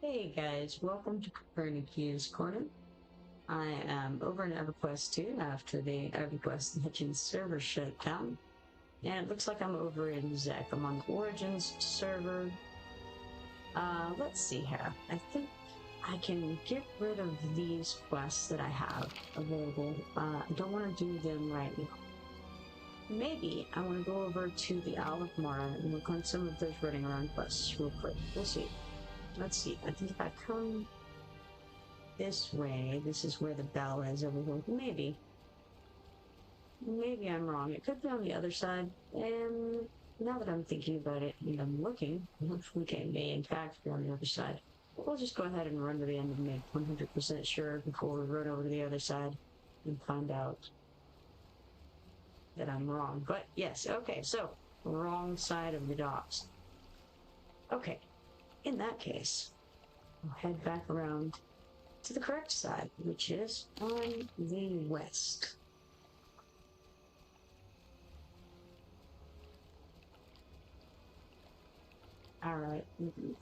Hey guys, welcome to Kipoerneke's Corner. I am over in EverQuest 2 after the EverQuest Legends server shut down. And it looks like I'm over in Zek. I'm on the Origins server. Let's see here. I think I can get rid of these quests that I have available. I don't want to do them right now. Maybe I want to go over to the Isle of Mara and work on some of those running around quests real quick. We'll see. Let's see, I think if I come this way, this is where the bell is over here. Maybe I'm wrong. It could be on the other side. And now that I'm thinking about it and I'm looking, it may in fact be on the other side. We'll just go ahead and run to the end and make 100% sure before we run over to the other side and find out that I'm wrong. But yes, okay, so wrong side of the docks. Okay. In that case, we'll head back around to the correct side, which is on the west. Alright,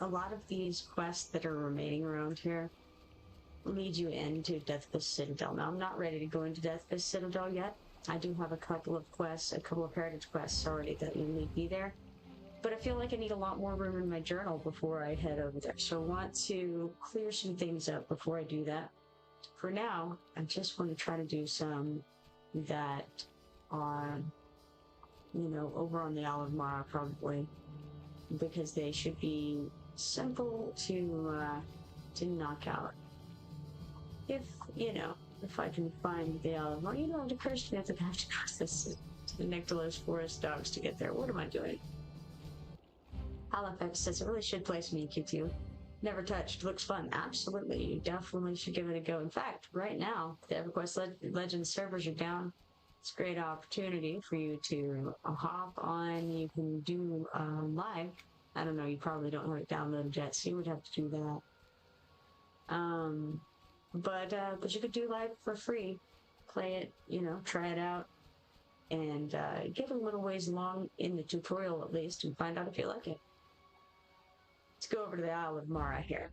a lot of these quests that are remaining around here lead you into Deathfist Citadel. Now, I'm not ready to go into Deathfist Citadel yet. I do have a couple of quests, a couple of heritage quests already that will lead me there. But I feel like I need a lot more room in my journal before I head over there. So I want to clear some things up before I do that. For now, I just want to try to do some that are, over on the Isle of Mara probably, because they should be simple to knock out. If I can find the Isle of Mara, it occurs to me that I have to cross this to the Nyctalos Forest Dogs to get there. What am I doing? Halifax says it really should place me in Q2. Never touched. Looks fun. Absolutely. You definitely should give it a go. In fact, right now, the EverQuest Legends servers are down. It's a great opportunity for you to hop on. You can do live. I don't know. You probably don't have it downloaded yet, so you would have to do that. But you could do live for free. Play it, try it out. And get a little ways along in the tutorial at least and find out if you like it. Let's go over to the Isle of Mara here.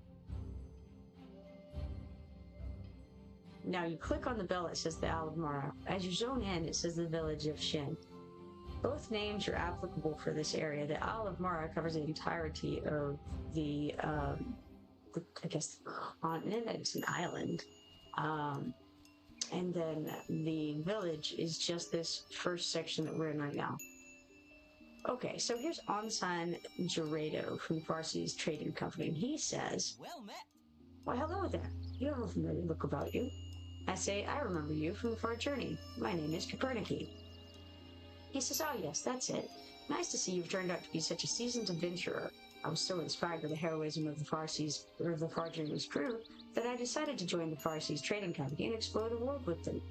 Now you click on the bell, it says the Isle of Mara. As you zone in, it says the Village of Shin. Both names are applicable for this area. The Isle of Mara covers the entirety of the continent. It's an island. And then the village is just this first section that we're in right now. Okay, so here's Onsan Gerado from Farsi's Trading Company, and he says, Well met. Why, hello there. You have a familiar look about you. I say, I remember you from a far journey. My name is Kipoerneke. He says, oh yes, that's it. Nice to see you've turned out to be such a seasoned adventurer. I was so inspired by the heroism of the Far Journey's crew that I decided to join the Farsi's Trading Company and explore the world with them.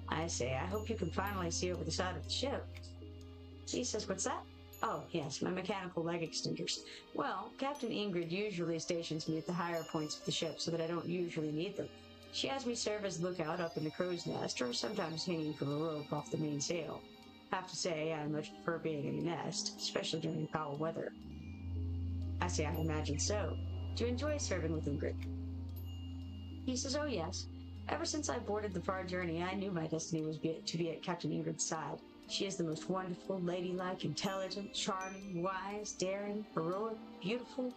I say, I hope you can finally see over the side of the ship. He says, what's that? Oh, yes, my mechanical leg extenders. Well, Captain Ingrid usually stations me at the higher points of the ship so that I don't usually need them. She has me serve as lookout up in the crow's nest, or sometimes hanging from a rope off the main sail. Have to say, I much prefer being in the nest, especially during foul weather. I say, I imagine so. Do you enjoy serving with Ingrid? He says, oh yes. Ever since I boarded the Far Journey, I knew my destiny was to be at Captain Ingrid's side. She is the most wonderful, ladylike, intelligent, charming, wise, daring, heroic, beautiful.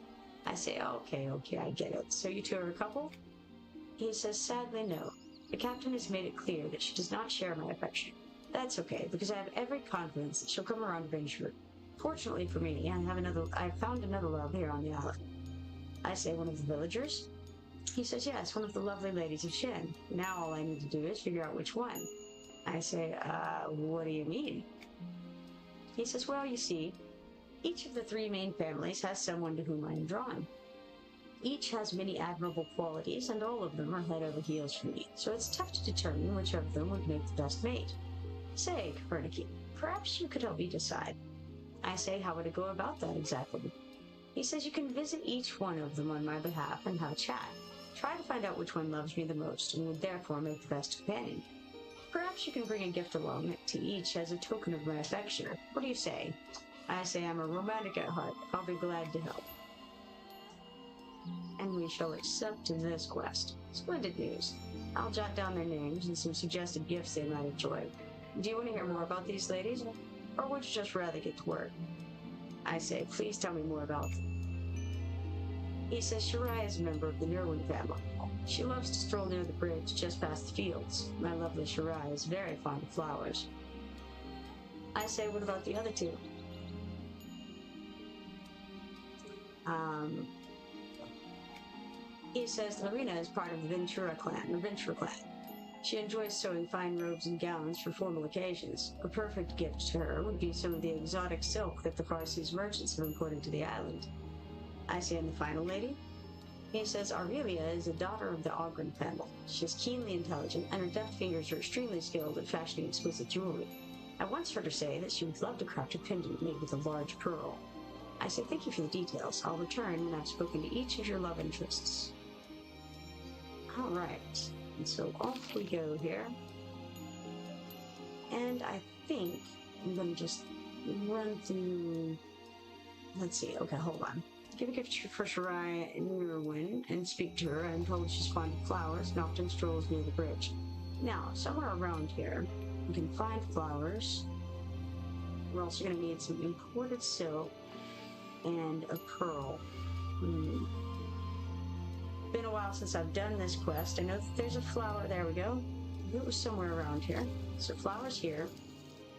I say, okay, I get it. So you two are a couple? He says, sadly, no. The captain has made it clear that she does not share my affection. That's okay, because I have every confidence that she'll come around eventually. Fortunately for me, I've found another love here on the island. I say, one of the villagers? He says, yes, one of the lovely ladies of Shin. Now all I need to do is figure out which one. I say, what do you mean? He says, well, you see, each of the three main families has someone to whom I am drawn. Each has many admirable qualities, and all of them are head over heels for me, so it's tough to determine which of them would make the best mate. Say, Kipoerneke, perhaps you could help me decide. I say, how would I go about that exactly? He says, you can visit each one of them on my behalf and have a chat. Try to find out which one loves me the most and would therefore make the best companion. Perhaps you can bring a gift along to each as a token of my affection. What do you say? I say, I'm a romantic at heart. I'll be glad to help. And we shall accept this quest. Splendid news. I'll jot down their names and some suggested gifts they might enjoy. Do you want to hear more about these ladies? Or would you just rather get to work? I say, please tell me more about them. He says Shirai is a member of the Nerwin family. She loves to stroll near the bridge just past the fields. My lovely Shirai is very fond of flowers. I say, what about the other two? He says Lorena is part of the Ventura clan. She enjoys sewing fine robes and gowns for formal occasions. A perfect gift to her would be some of the exotic silk that the Farseas merchants have imported to the island. I say, and the final lady? He says Aurelia is a daughter of the Ogren family. She is keenly intelligent, and her deft fingers are extremely skilled at fashioning exquisite jewelry. I once heard her say that she would love to craft a pendant made with a large pearl. I say, thank you for the details. I'll return when I've spoken to each of your love interests. All right. And so off we go here. And I think I'm going to just run through... Let's see. Okay, hold on. Give a gift for Shirai and Nerwin and speak to her. I'm told she's fond of flowers and often strolls near the bridge. Now, somewhere around here, you can find flowers. We're also going to need some imported silk and a pearl. Been a while since I've done this quest. I know that there's a flower. There we go. It was somewhere around here. So flowers here.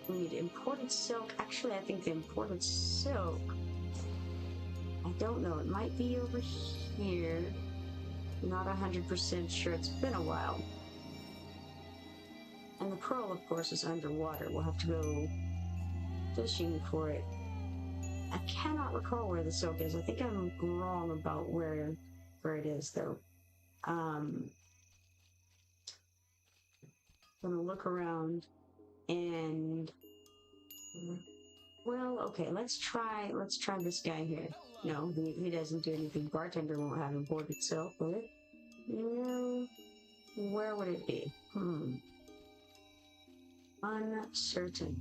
We need imported silk. Actually, I think the imported silk, I don't know. It might be over here. Not 100% sure. It's been a while. And the pearl, of course, is underwater. We'll have to go fishing for it. I cannot recall where the silk is. I think I'm wrong about where it is, though. I'm gonna look around and... Well, okay, let's try this guy here. No, he doesn't do anything. Bartender won't have imported silk, will it? No. Where would it be? Uncertain.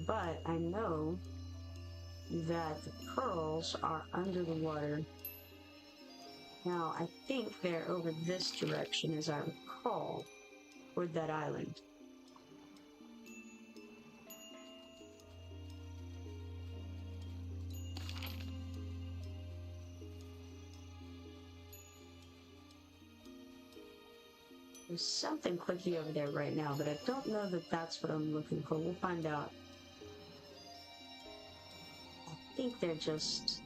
But I know that the pearls are under the water. Now, I think they're over this direction, as I recall, toward that island. There's something clicky over there right now, but I don't know that that's what I'm looking for. We'll find out. I think they're just...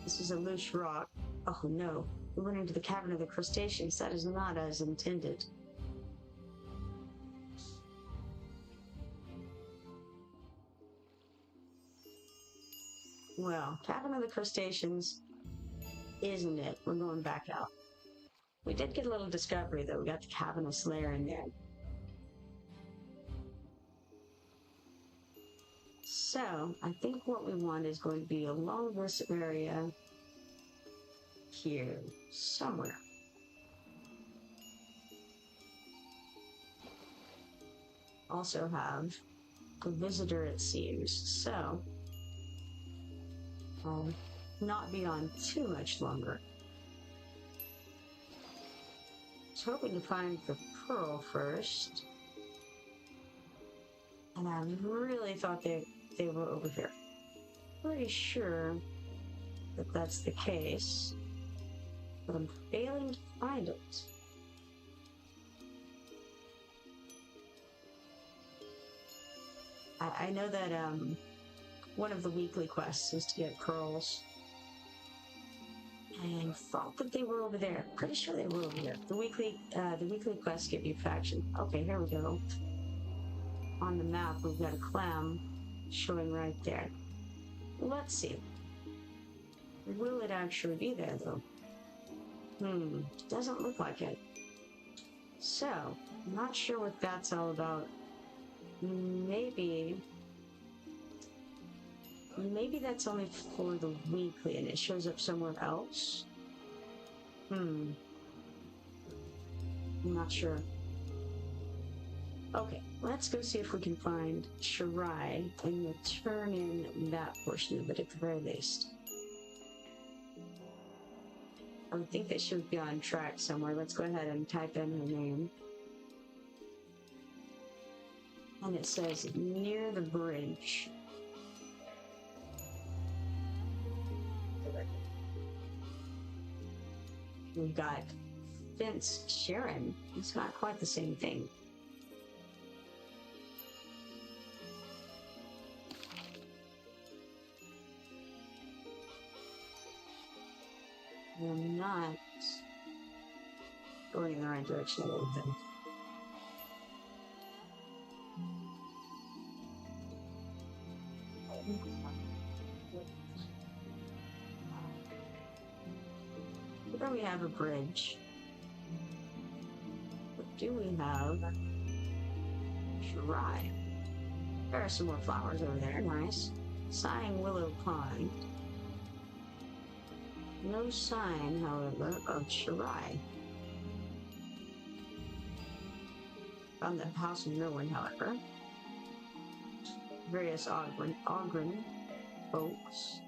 This is a loose rock. Oh no, we went into the cavern of the crustaceans. That is not as intended. Well, cavern of the crustaceans isn't it. We're going back out. We did get a little discovery, though. We got the cavernous lair in there. So, I think what we want is going to be along this area here, somewhere. Also have a visitor, it seems. So, I'll not be on too much longer. I was hoping to find the pearl first. And I really thought they were over here. Pretty sure that that's the case. But I'm failing to find it. I know that one of the weekly quests is to get pearls. And I thought that they were over there. Pretty sure they were over here. The weekly quests give you faction. Okay, here we go. On the map, we've got a clam showing right there. Let's see. Will it actually be there, though? Doesn't look like it. So, I'm not sure what that's all about. Maybe that's only for the weekly and it shows up somewhere else? I'm not sure. Okay, let's go see if we can find Shirai and we'll turn in that portion of it at the very least. I would think that she would be on track somewhere. Let's go ahead and type in her name. And it says, near the bridge. We've got Vince Sharon. It's not quite the same thing. I'm not going in the right direction, I don't think. There we have a bridge. What do we have? Shirai. There are some more flowers over there, nice. Sighing Willow Pond. No sign, however, of Shirai. Found the House of No One, however. Various Ogren folks.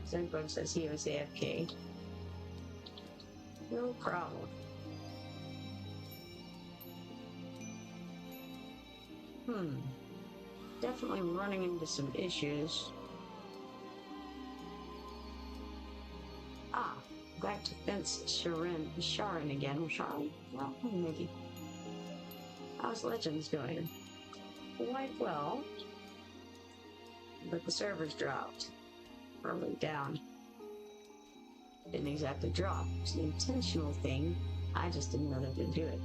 Zenbug says he was AFK. No problem. Definitely running into some issues. Back to Fence Sharon again. Sharon? Well, maybe. How's Legends going? Quite well. But the servers dropped. Probably down. Didn't exactly drop. It's an intentional thing. I just didn't know they could do it.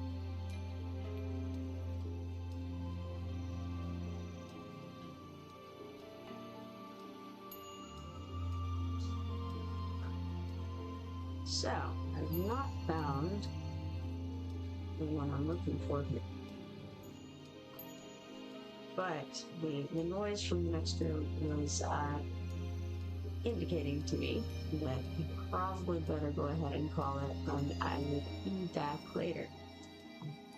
So, I've not found the one I'm looking for here. But the noise from the next room was indicating to me that you probably better go ahead and call it, and I will be back later.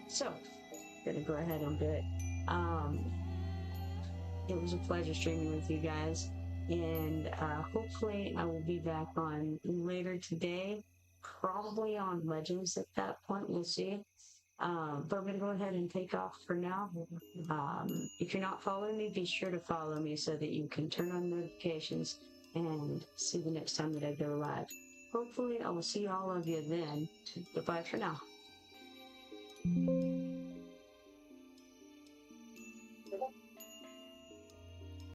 So, gonna go ahead and do it. It was a pleasure streaming with you guys, and hopefully I will be back on later today, probably on Legends at that point, we'll see. But I'm going to go ahead and take off for now. If you're not following me, be sure to follow me so that you can turn on notifications and see the next time that I go live. Hopefully I will see all of you then. Goodbye for now.